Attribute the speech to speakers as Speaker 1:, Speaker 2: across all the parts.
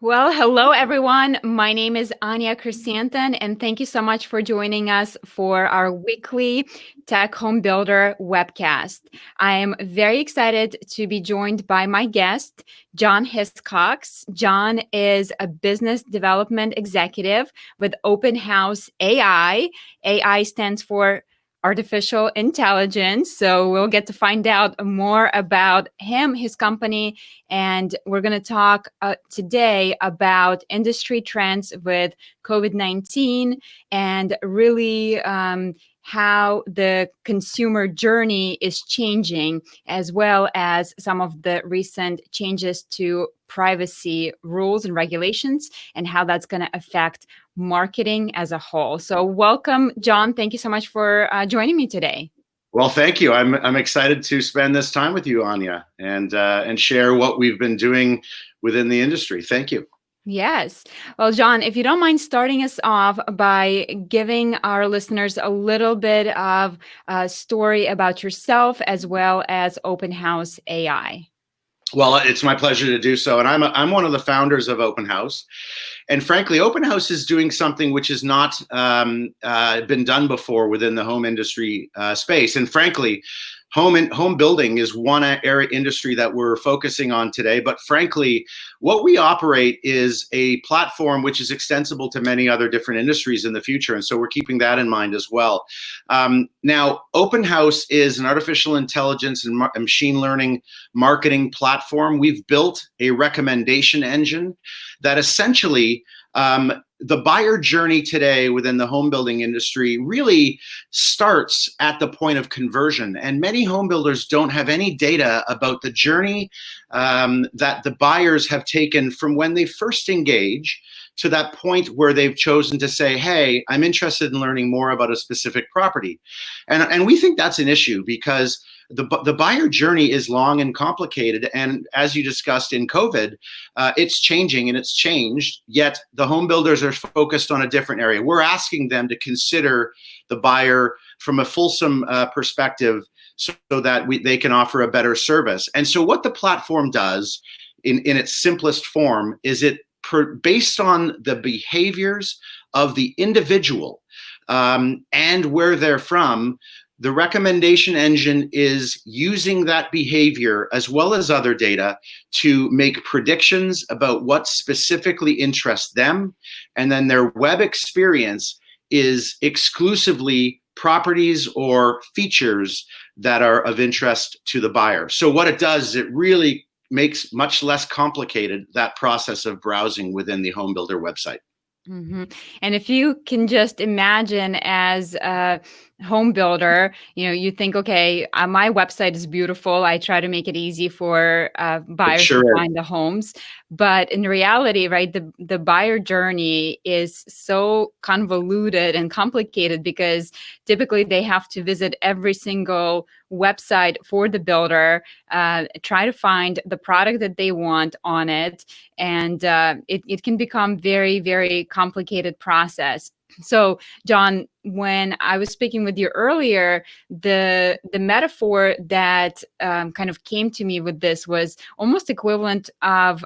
Speaker 1: Well, hello everyone. My name is Anya Chrysanthon, and thank you so much for joining us for our weekly Tech Home Builder webcast. I am very excited to be joined by my guest, John Hiscox. John is a business development executive with Open House AI. AI stands for artificial intelligence. So we'll get to find out more about him, his company, and we're going to talk today about industry trends with COVID-19 and really how the consumer journey is changing, as well as some of the recent changes to privacy rules and regulations and how that's going to affect marketing as a whole. So welcome, John. Thank you so much for joining me today.
Speaker 2: Well, thank you. I'm excited to spend this time with you, Anya, and share what we've been doing within the industry. Thank you.
Speaker 1: Yes. Well, John, if you don't mind starting us off by giving our listeners a little bit of a story about yourself as well as Open House AI.
Speaker 2: Well, it's my pleasure to do so. And I'm one of the founders of Open House. And frankly, Open House is doing something which has not been done before within the home industry space. And frankly, home building is one area industry that we're focusing on today. But frankly, what we operate is a platform which is extensible to many other different industries in the future. And so we're keeping that in mind as well. Now, Open House is an artificial intelligence and machine learning marketing platform. We've built a recommendation engine that essentially the buyer journey today within the home building industry really starts at the point of conversion. And many home builders don't have any data about the journey that the buyers have taken from when they first engage to that point where they've chosen to say, hey, I'm interested in learning more about a specific property. And we think that's an issue because the buyer journey is long and complicated. And as you discussed in COVID, it's changing and it's changed, yet the home builders are focused on a different area. We're asking them to consider the buyer from a fulsome perspective so that they can offer a better service. And so what the platform does in its simplest form is based on the behaviors of the individual and where they're from, the recommendation engine is using that behavior as well as other data to make predictions about what specifically interests them. And then their web experience is exclusively properties or features that are of interest to the buyer. So what it does is it really makes much less complicated that process of browsing within the home builder website.
Speaker 1: Mm-hmm. And if you can just imagine as a home builder, you think, okay, my website is beautiful. I try to make it easy for buyers to find the homes. But in reality, right, the buyer journey is so convoluted and complicated because typically they have to visit every single website for the builder, try to find the product that they want on it. And it can become very, very complicated process. So, John, when I was speaking with you earlier, the metaphor that kind of came to me with this was almost equivalent of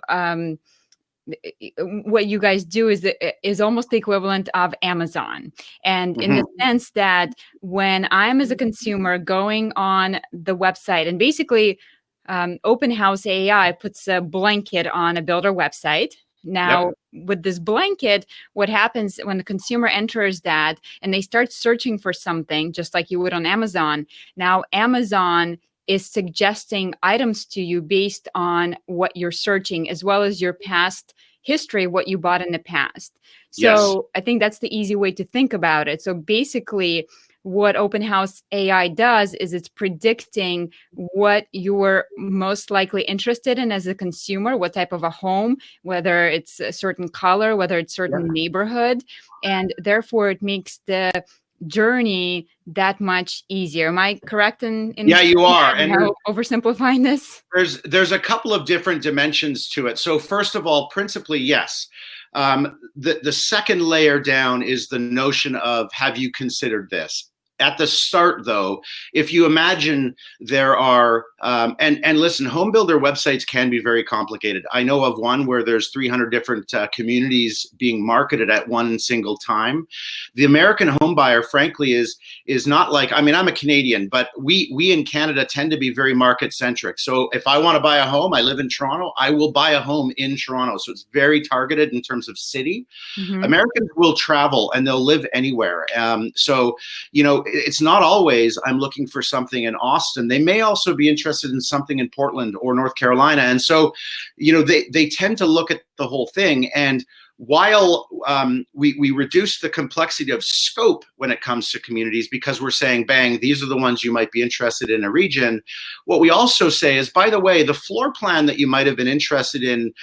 Speaker 1: what you guys do is almost the equivalent of Amazon. And in the sense that when I'm as a consumer going on the website and basically Open House AI puts a blanket on a builder website. Now, with this blanket, what happens when the consumer enters that and they start searching for something, just like you would on Amazon, now Amazon is suggesting items to you based on what you're searching, as well as your past history, what you bought in the past. So I think that's the easy way to think about it. So basically, what Open House AI does is it's predicting what you're most likely interested in as a consumer, what type of a home, whether it's a certain color, whether it's certain neighborhood, and therefore it makes the journey that much easier. Am I correct in
Speaker 2: yeah, you are. And
Speaker 1: oversimplifying this?
Speaker 2: There's a couple of different dimensions to it. So first of all, principally, yes. The second layer down is the notion of, have you considered this? at the start, though, if you imagine there are, and listen, home builder websites can be very complicated. I know of one where there's 300 different communities being marketed at one single time. The American home buyer, frankly, is not like, I mean, I'm a Canadian, but we in Canada tend to be very market centric. So if I want to buy a home, I live in Toronto, I will buy a home in Toronto. So it's very targeted in terms of city.
Speaker 1: Mm-hmm.
Speaker 2: Americans will travel and they'll live anywhere. So, you know, it's not always I'm looking for something in Austin. They may also be interested in something in Portland or North Carolina. And so, you know, they tend to look at the whole thing. And while we reduce the complexity of scope when it comes to communities, because we're saying, bang, these are the ones you might be interested in a region, what we also say is, by the way, the floor plan that you might have been interested in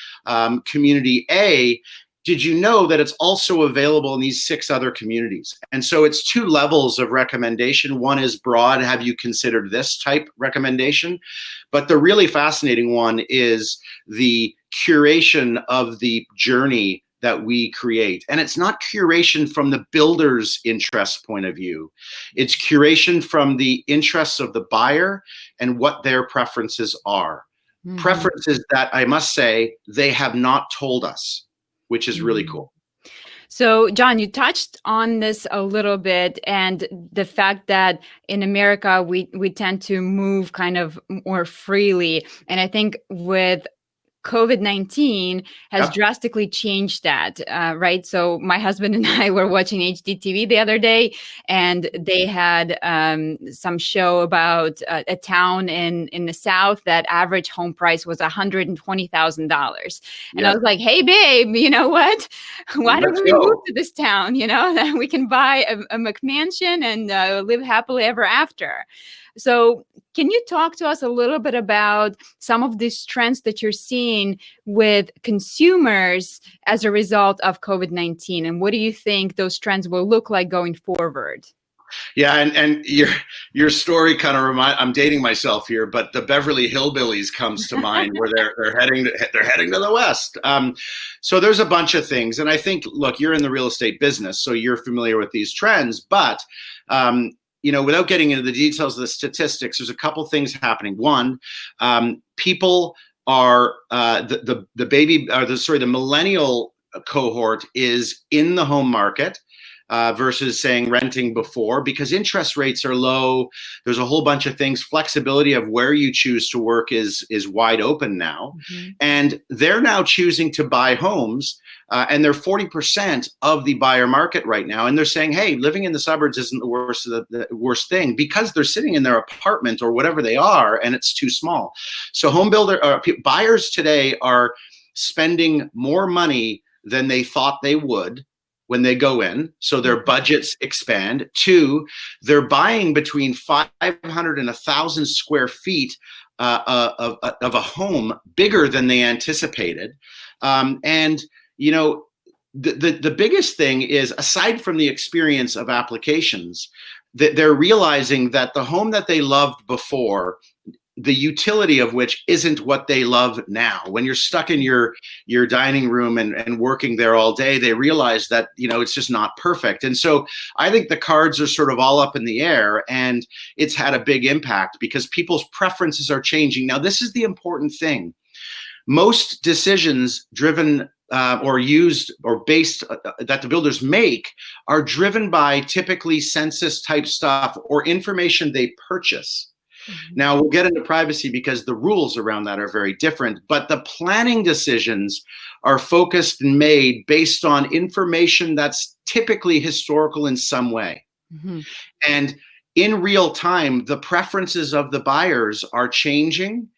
Speaker 2: community A, did you know that it's also available in these 6 other communities? And so it's 2 levels of recommendation. One is broad, have you considered this type recommendation? But the really fascinating one is the curation of the journey that we create. And it's not curation from the builder's interest point of view. It's curation from the interests of the buyer and what their preferences are. Mm-hmm. Preferences that, I must say, they have not told us, which is really cool.
Speaker 1: So, John, you touched on this a little bit, and the fact that in America, we tend to move kind of more freely. And I think with COVID-19 has drastically changed that, right? So my husband and I were watching HDTV the other day, and they had some show about a town in the South that average home price was $120,000. And I was like, hey, babe, you know what? Why don't we move to this town? You know, that we can buy a McMansion and live happily ever after. So can you talk to us a little bit about some of these trends that you're seeing with consumers as a result of COVID-19? And what do you think those trends will look like going forward?
Speaker 2: Yeah, and your story kind of I'm dating myself here, but the Beverly Hillbillies comes to mind, where they're heading to the West. So there's a bunch of things, and I think, look, you're in the real estate business, so you're familiar with these trends, but you know, without getting into the details of the statistics, there's a couple things happening. One, people are the millennial cohort is in the home market versus saying renting before, because interest rates are low. There's a whole bunch of things. Flexibility of where you choose to work is wide open now, and they're now choosing to buy homes. And they're 40% of the buyer market right now. And they're saying, hey, living in the suburbs isn't the worst thing, because they're sitting in their apartment or whatever they are, and it's too small. So buyers today are spending more money than they thought they would when they go in. So their budgets expand. 2, they're buying between 500 and 1,000 square feet of a home bigger than they anticipated. And you know, the biggest thing is, aside from the experience of applications, that they're realizing that the home that they loved before, the utility of which isn't what they love now. When you're stuck in your dining room and working there all day, they realize that, you know, it's just not perfect. And so I think the cards are sort of all up in the air, and it's had a big impact because people's preferences are changing. Now, this is the important thing. Most decisions driven or used or based that the builders make are driven by typically census type stuff or information they purchase. Now, we'll get into privacy because the rules around that are very different, but the planning decisions are focused and made based on information that's typically historical in some way. And in real time, the preferences of the buyers are changing,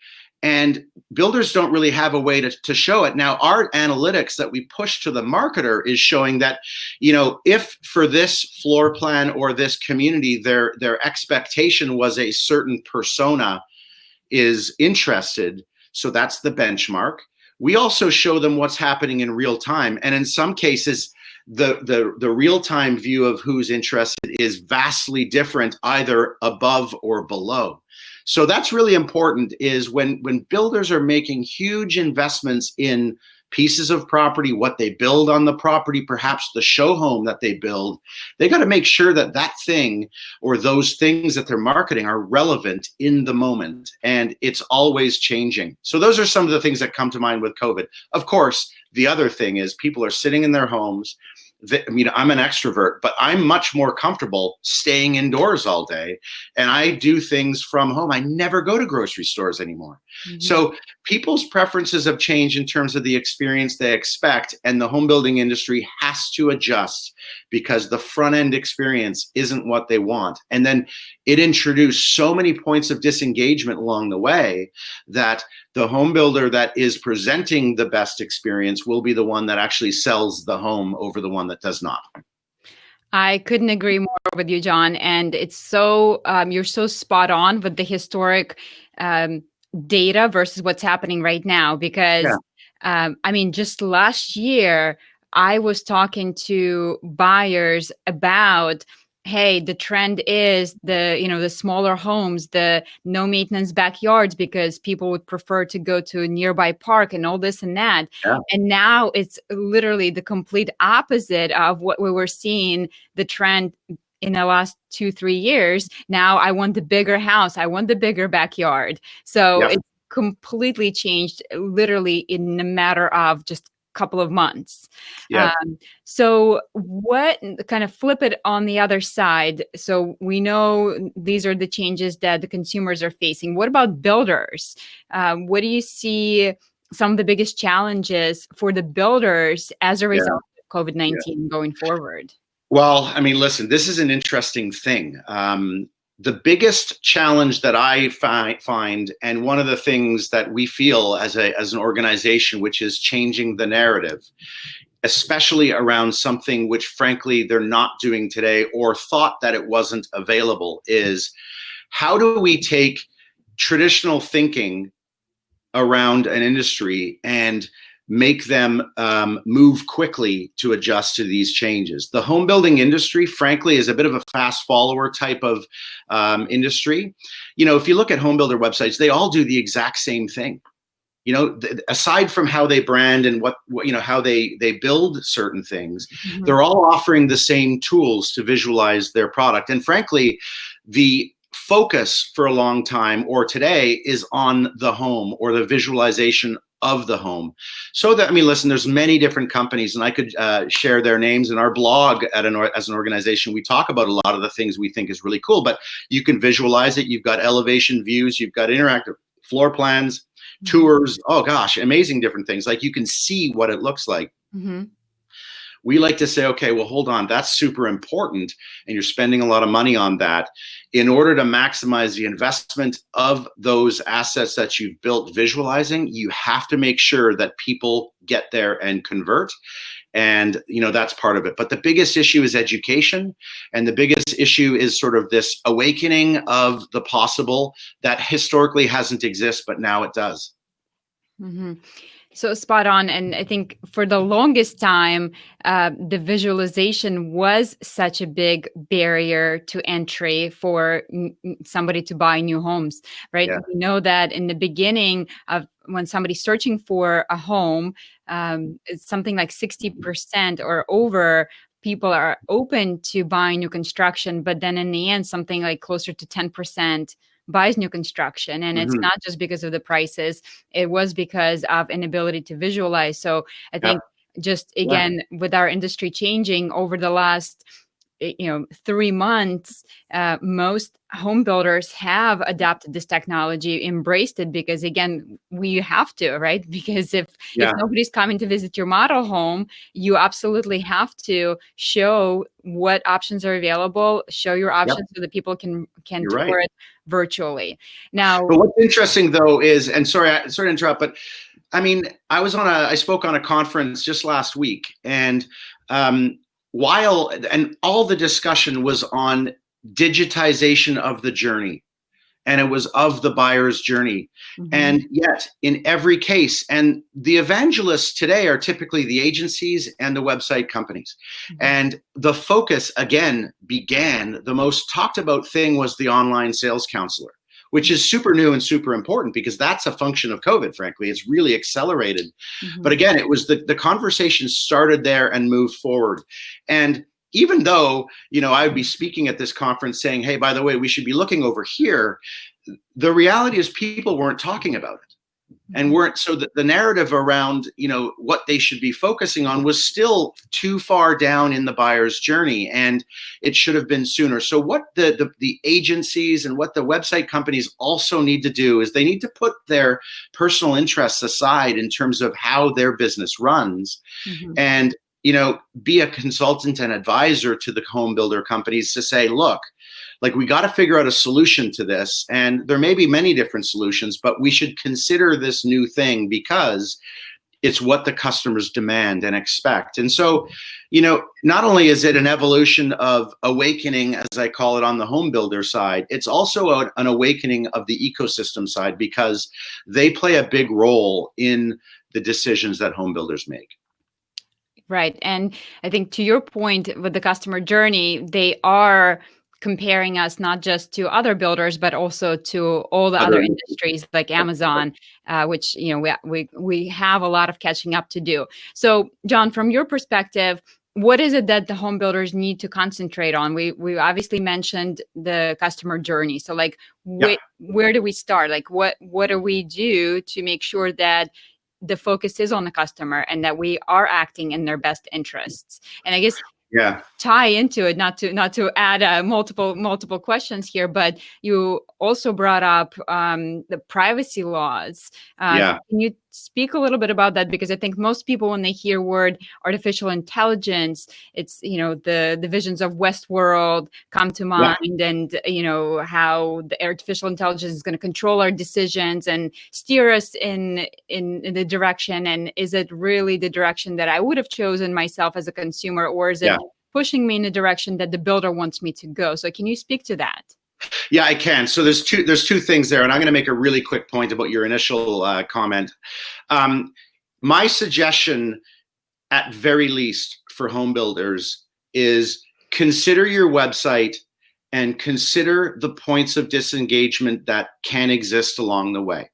Speaker 2: and builders don't really have a way to show it. Now, our analytics that we push to the marketer is showing that, you know, if for this floor plan or this community, their expectation was a certain persona is interested, so that's the benchmark. We also show them what's happening in real time. And in some cases, the real-time view of who's interested is vastly different, either above or below. So that's really important, is when builders are making huge investments in pieces of property, what they build on the property, perhaps the show home that they build. They got to make sure that that thing or those things that they're marketing are relevant in the moment, and it's always changing. So those are some of the things that come to mind with COVID. Of course, the other thing is people are sitting in their homes. I mean, I'm an extrovert, but I'm much more comfortable staying indoors all day, and I do things from home. I never go to grocery stores anymore.
Speaker 1: Mhm.
Speaker 2: So people's preferences have changed in terms of the experience they expect, and the home building industry has to adjust because the front end experience isn't what they want. And then it introduced so many points of disengagement along the way that the home builder that is presenting the best experience will be the one that actually sells the home over the one that does not.
Speaker 1: I couldn't agree more with you, John. And it's so, you're so spot on with the historic um, data versus what's happening right now. Because,
Speaker 2: Yeah.
Speaker 1: I mean, just last year, I was talking to buyers about, hey, the trend is the smaller homes, the no maintenance backyards, because people would prefer to go to a nearby park and all this and that.
Speaker 2: Yeah.
Speaker 1: And now it's literally the complete opposite of what we were seeing, the trend in the last 2-3 years. Now I want the bigger house, I want the bigger backyard. So
Speaker 2: Yep.
Speaker 1: it's completely changed literally in a matter of just a couple of months.
Speaker 2: Yeah.
Speaker 1: So what kind of flip it on the other side? So we know these are the changes that the consumers are facing. What about builders? What do you see some of the biggest challenges for the builders as a
Speaker 2: Yeah.
Speaker 1: result of
Speaker 2: Yeah.
Speaker 1: COVID-19 going forward?
Speaker 2: Well, I mean, listen, this is an interesting thing. The biggest challenge that I find, and one of the things that we feel as an organization, which is changing the narrative, especially around something which, frankly, they're not doing today or thought that it wasn't available, is how do we take traditional thinking around an industry and make them move quickly to adjust to these changes. The home building industry, frankly, is a bit of a fast follower type of industry. You know, if you look at home builder websites, they all do the exact same thing. You know, aside from how they brand and what how they build certain things,
Speaker 1: Mhm.
Speaker 2: they're all offering the same tools to visualize their product. And frankly, the focus for a long time or today is on the home or the visualization of the home. So that, I mean, listen, there's many different companies, and I could share their names in our blog as an organization. We talk about a lot of the things we think is really cool, but you can visualize it. You've got elevation views, you've got interactive floor plans, tours. Oh gosh, amazing different things. Like you can see what it looks like.
Speaker 1: Mm-hmm.
Speaker 2: We like to say, okay, well, hold on, that's super important, and you're spending a lot of money on that. In order to maximize the investment of those assets that you've built visualizing, you have to make sure that people get there and convert. And, you know, that's part of it. But the biggest issue is education. And the biggest issue is sort of this awakening of the possible that historically hasn't existed, but now it does.
Speaker 1: Mm-hmm. So spot on. And I think for the longest time, the visualization was such a big barrier to entry for somebody to buy new homes, right?
Speaker 2: Yeah.
Speaker 1: We know that in the beginning of when somebody's searching for a home, it's something like 60% or over people are open to buying new construction. But then in the end, something like closer to 10% buys new construction. And it's
Speaker 2: Mhm.
Speaker 1: not just because of the prices, it was because of inability to visualize. So I
Speaker 2: Yeah.
Speaker 1: think just
Speaker 2: Yeah.
Speaker 1: again, with our industry changing over the last 3 months, most home builders have adapted this technology, embraced it, because again, we have to, right? Because if
Speaker 2: Yeah.
Speaker 1: nobody's coming to visit your model home, you absolutely have to show what options are available, show your
Speaker 2: Yep.
Speaker 1: options so that people can
Speaker 2: You're
Speaker 1: tour
Speaker 2: right.
Speaker 1: it virtually. Now,
Speaker 2: But what's interesting though is, and sorry to interrupt, but I mean, I spoke on a conference just last week, and um, and all the discussion was on digitization of the journey, and it was of the buyer's journey.
Speaker 1: mhm,
Speaker 2: And yet, in every case, and the evangelists today are typically the agencies and the website companies.
Speaker 1: mhm,
Speaker 2: And the focus, again, the most talked about thing was the online sales counselor, which is super new and super important because that's a function of COVID, frankly. It's really accelerated. But again, it was the conversation started there and moved forward. And even though, I would be speaking at this conference saying, hey, by the way, we should be looking over here, the reality is people weren't talking about it. And weren't, so the narrative around, what they should be focusing on was still too far down in the buyer's journey, and it should have been sooner. So what the agencies and what the website companies also need to do is they need to put their personal interests aside in terms of how their business runs, and be a consultant and advisor to the home builder companies to say, look, like, we got to figure out a solution to this. And there may be many different solutions, but we should consider this new thing because it's what the customers demand and expect. And so, not only is it an evolution of awakening, as I call it, on the home builder side, it's also an awakening of the ecosystem side because they play a big role in the decisions that home builders make.
Speaker 1: Right. And I think to your point with the customer journey, they are comparing us not just to other builders, but also to all the other industries like Amazon, which we have a lot of catching up to do. So, John, from your perspective, what is it that the home builders need to concentrate on? We obviously mentioned the customer journey. So, like, where do we start? Like, what do we do to make sure that the focus is on the customer and that we are acting in their best interests? And I guess tie into it, not to add multiple questions here, but you also brought up the privacy laws. Can you speak a little bit about that? Because I think most people, when they hear word artificial intelligence, it's the visions of Westworld come to mind, and how the artificial intelligence is going to control our decisions and steer us in the direction. And is it really the direction that I would have chosen myself as a consumer, or is it pushing me in the direction that the builder wants me to go? So can you speak to that?
Speaker 2: Yeah, I can. So there's two things there, and I'm going to make a really quick point about your initial comment. My suggestion, at very least, for home builders is consider your website and consider the points of disengagement that can exist along the way.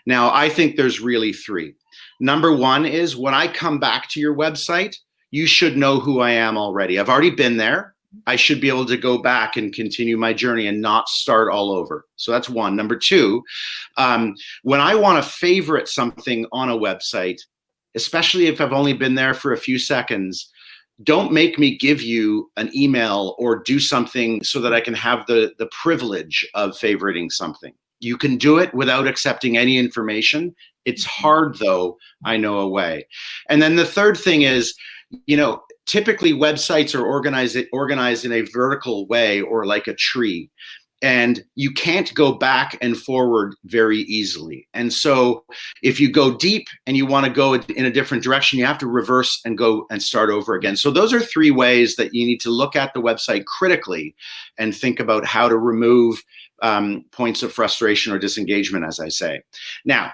Speaker 2: Now, I think there's really three. Number one is, when I come back to your website, you should know who I am already. I've already been there. I should be able to go back and continue my journey and not start all over. So that's one. Number two, when I want to favorite something on a website, especially if I've only been there for a few seconds, don't make me give you an email or do something so that I can have the privilege of favoriting something. You can do it without accepting any information. It's hard, though, I know a way. And then the third thing is, typically websites are organized in a vertical way, or like a tree, and you can't go back and forward very easily. And so if you go deep and you want to go in a different direction, you have to reverse and go and start over again. So those are three ways that you need to look at the website critically and think about how to remove points of frustration or disengagement, as I say. Now,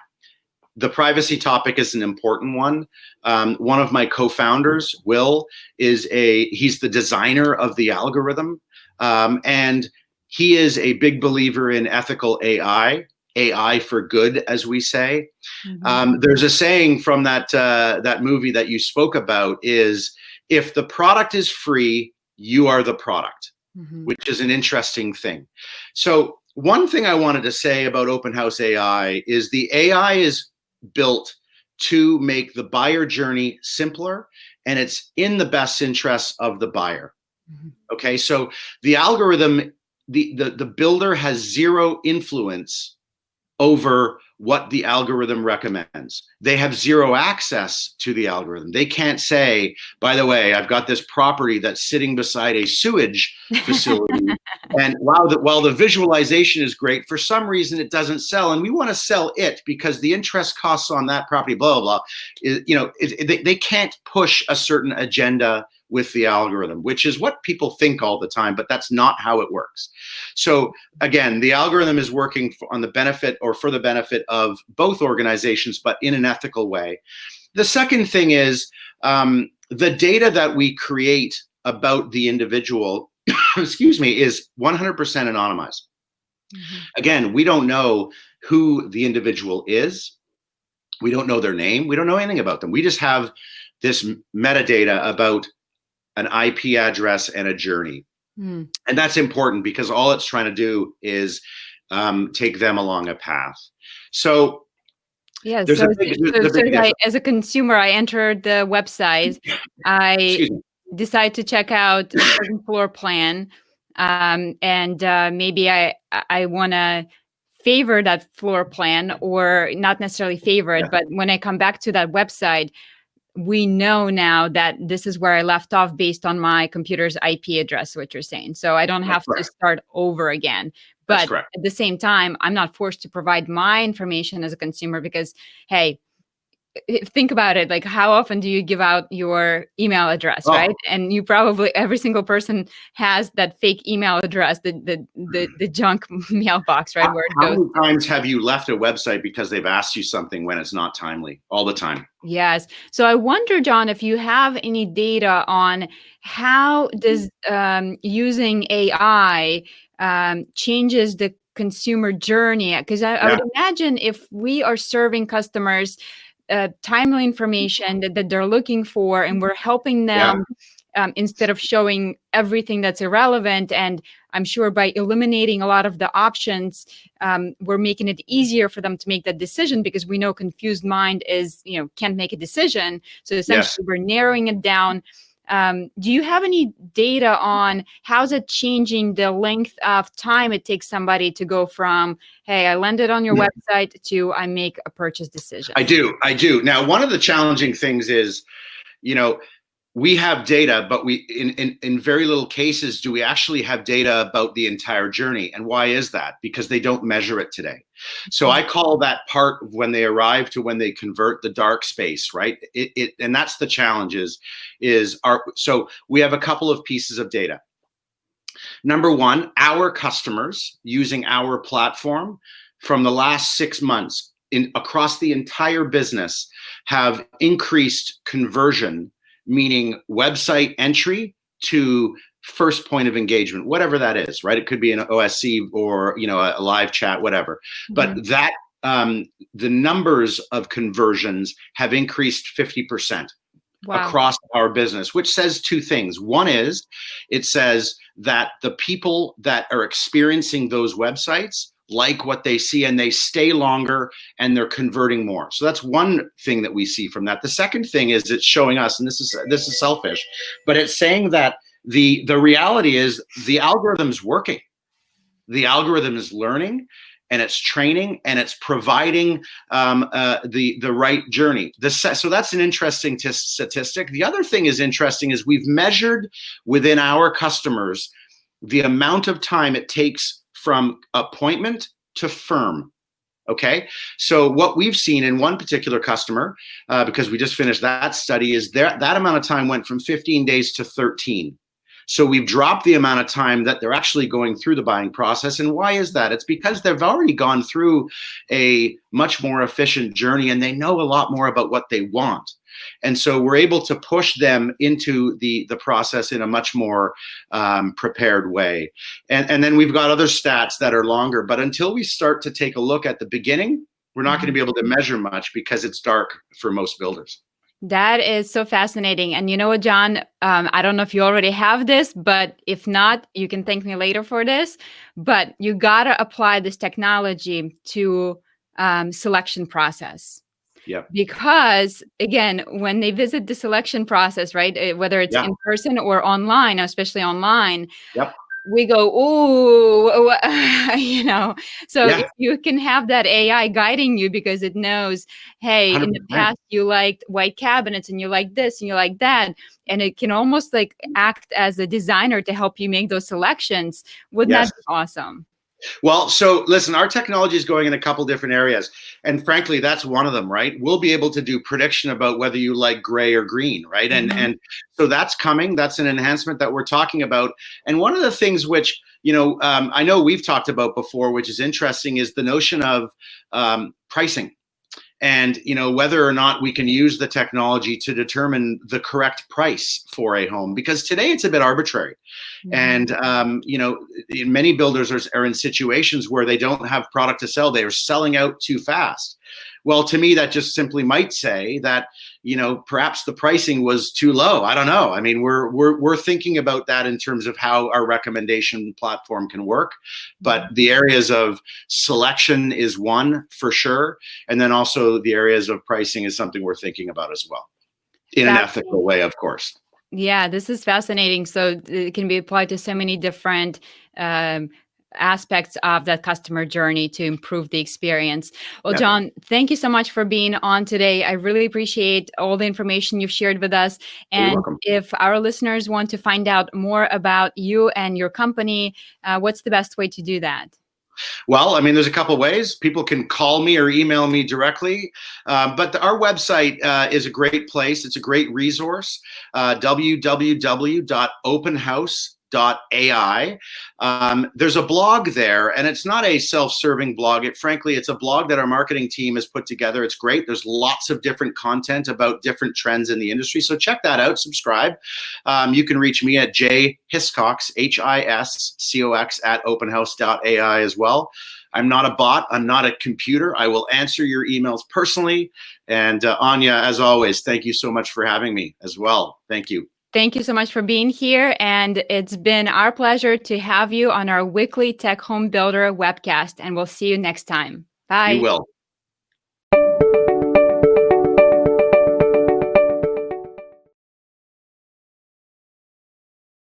Speaker 2: the privacy topic is an important one. One of my co-founders, Will, he's the designer of the algorithm. And he is a big believer in ethical AI for good, as we say. There's a saying from that movie that you spoke about is, if the product is free, you are the product, which is an interesting thing. So one thing I wanted to say about Open House AI is the AI is built to make the buyer journey simpler, and it's in the best interests of the buyer. Okay, so the algorithm, the builder has zero influence over what the algorithm recommends. They have zero access to the algorithm. They can't say, by the way, I've got this property that's sitting beside a sewage facility, and while the visualization is great, for some reason it doesn't sell, and we want to sell it because the interest costs on that property, blah, blah, blah. They can't push a certain agenda with the algorithm, which is what people think all the time, but that's not how it works. So again, the algorithm is working on the benefit, or for the benefit of both organizations, but in an ethical way. The second thing is the data that we create about the individual, excuse me, is 100% anonymized.
Speaker 1: Mhm.
Speaker 2: Again, we don't know who the individual is. We don't know their name. We don't know anything about them. We just have this metadata about an IP address and a journey.
Speaker 1: Mm.
Speaker 2: And that's important because all it's trying to do is take them along a path. So
Speaker 1: Yeah,
Speaker 2: there's
Speaker 1: so
Speaker 2: a big,
Speaker 1: so
Speaker 2: the
Speaker 1: so
Speaker 2: big difference.
Speaker 1: as a consumer, I entered the website, I
Speaker 2: Excuse me.
Speaker 1: decide to check out a certain floor plan, and maybe I wanna favor that floor plan, or not necessarily favor
Speaker 2: Yeah,
Speaker 1: it, but when I come back to that website, we know now that this is where I left off based on my computer's IP address, what you're saying. So I don't
Speaker 2: that's
Speaker 1: have to
Speaker 2: correct.
Speaker 1: start over again.
Speaker 2: That's
Speaker 1: But
Speaker 2: correct.
Speaker 1: at the same time, I'm not forced to provide my information as a consumer because, hey, think about it. Like, how often do you give out your email address, right?
Speaker 2: Oh,
Speaker 1: And you probably, every single person has that fake email address, the junk mailbox, right, where it
Speaker 2: how
Speaker 1: goes.
Speaker 2: many times have you left a website because they've asked you something when it's not timely? All the time.
Speaker 1: Yes. So I wonder, John, if you have any data on how does using AI changes the consumer journey? Because I
Speaker 2: Yeah,
Speaker 1: would imagine if we are serving customers timely information that they're looking for, and we're helping
Speaker 2: yeah,
Speaker 1: them instead of showing everything that's irrelevant. And I'm sure by eliminating a lot of the options, we're making it easier for them to make that decision, because we know confused mind is, can't make a decision. So
Speaker 2: yes.
Speaker 1: essentially, we're narrowing it down. Do you have any data on how's it changing the length of time it takes somebody to go from, hey, I landed on your website, to I make a purchase decision?
Speaker 2: I do. I do. Now, one of the challenging things is, you know, we have data, but in very little cases do we actually have data about the entire journey. And why is that? Because they don't measure it today. So I call that part of when they arrive to when they convert, the dark space, right? And that's the challenge is our, so we have a couple of pieces of data. Number one, our customers using our platform from the last 6 months across the entire business have increased conversion, meaning website entry to first point of engagement, whatever that is, right? It could be an OSC or a live chat, whatever. But
Speaker 1: Mhm.
Speaker 2: that the numbers of conversions have increased 50%
Speaker 1: Wow.
Speaker 2: across our business, which says two things. One is it says that the people that are experiencing those websites like what they see and they stay longer and they're converting more. So that's one thing that we see from that. The second thing is it's showing us, and this is selfish, but it's saying that the reality is the algorithm's working. The algorithm is learning, and it's training, and it's providing the right journey. So that's an interesting statistic. The other thing is interesting is we've measured within our customers the amount of time it takes from appointment to firm. Okay, so what we've seen in one particular customer, because we just finished that study, is that amount of time went from 15 days to 13. So we've dropped the amount of time that they're actually going through the buying process. And why is that? It's because they've already gone through a much more efficient journey, and they know a lot more about what they want. And so we're able to push them into the process in a much more prepared way. And then we've got other stats that are longer. But until we start to take a look at the beginning, we're not going to
Speaker 1: Mhm.
Speaker 2: be able to measure much because it's dark for most builders.
Speaker 1: That is so fascinating. And you know what, John? I don't know if you already have this, but if not, you can thank me later for this. But you got to apply this technology to selection process.
Speaker 2: Yep.
Speaker 1: Because again, when they visit the selection process, right, whether it's
Speaker 2: Yeah.
Speaker 1: in person or online, especially online,
Speaker 2: Yep.
Speaker 1: we go, ooh, so if
Speaker 2: Yeah.
Speaker 1: you can have that AI guiding you because it knows, hey, in the
Speaker 2: 100%.
Speaker 1: past you liked white cabinets and you like this and you like that, and it can almost like act as a designer to help you make those selections. Wouldn't that
Speaker 2: Yes.
Speaker 1: be awesome?
Speaker 2: Well, so listen, our technology is going in a couple different areas. And frankly, that's one of them, right? We'll be able to do prediction about whether you like gray or green, right? And
Speaker 1: Mhm.
Speaker 2: and so that's coming. That's an enhancement that we're talking about. And one of the things which, I know we've talked about before, which is interesting, is the notion of pricing. and whether or not we can use the technology to determine the correct price for a home, because today it's a bit arbitrary. And many builders are in situations where they don't have product to sell. They are selling out too fast. Well, to me, that just simply might say that perhaps the pricing was too low. I don't know. I mean, we're thinking about that in terms of how our recommendation platform can work. But the areas of selection is one for sure, and then also the areas of pricing is something we're thinking about as well, in an ethical way, of course.
Speaker 1: Yeah, this is fascinating. So it can be applied to so many different aspects of that customer journey to improve the experience. Well,
Speaker 2: Yeah.
Speaker 1: John, thank you so much for being on today. I really appreciate all the information you've shared with us.
Speaker 2: You're
Speaker 1: And
Speaker 2: welcome.
Speaker 1: if our listeners want to find out more about you and your company, what's the best way to do that?
Speaker 2: Well, I mean, there's a couple of ways. People can call me or email me directly, but our website is a great place. It's a great resource, www.openhouse.ai. There's a blog there, and it's not a self-serving blog. Frankly, it's a blog that our marketing team has put together. It's great. There's lots of different content about different trends in the industry. So check that out, subscribe. You can reach me at jhiscox, HISCOX, at openhouse.ai as well. I'm not a bot. I'm not a computer. I will answer your emails personally. And Anya, as always, thank you so much for having me as well. Thank you.
Speaker 1: Thank you so much for being here. And it's been our pleasure to have you on our weekly Tech Home Builder webcast. And we'll see you next time. Bye.
Speaker 2: You will.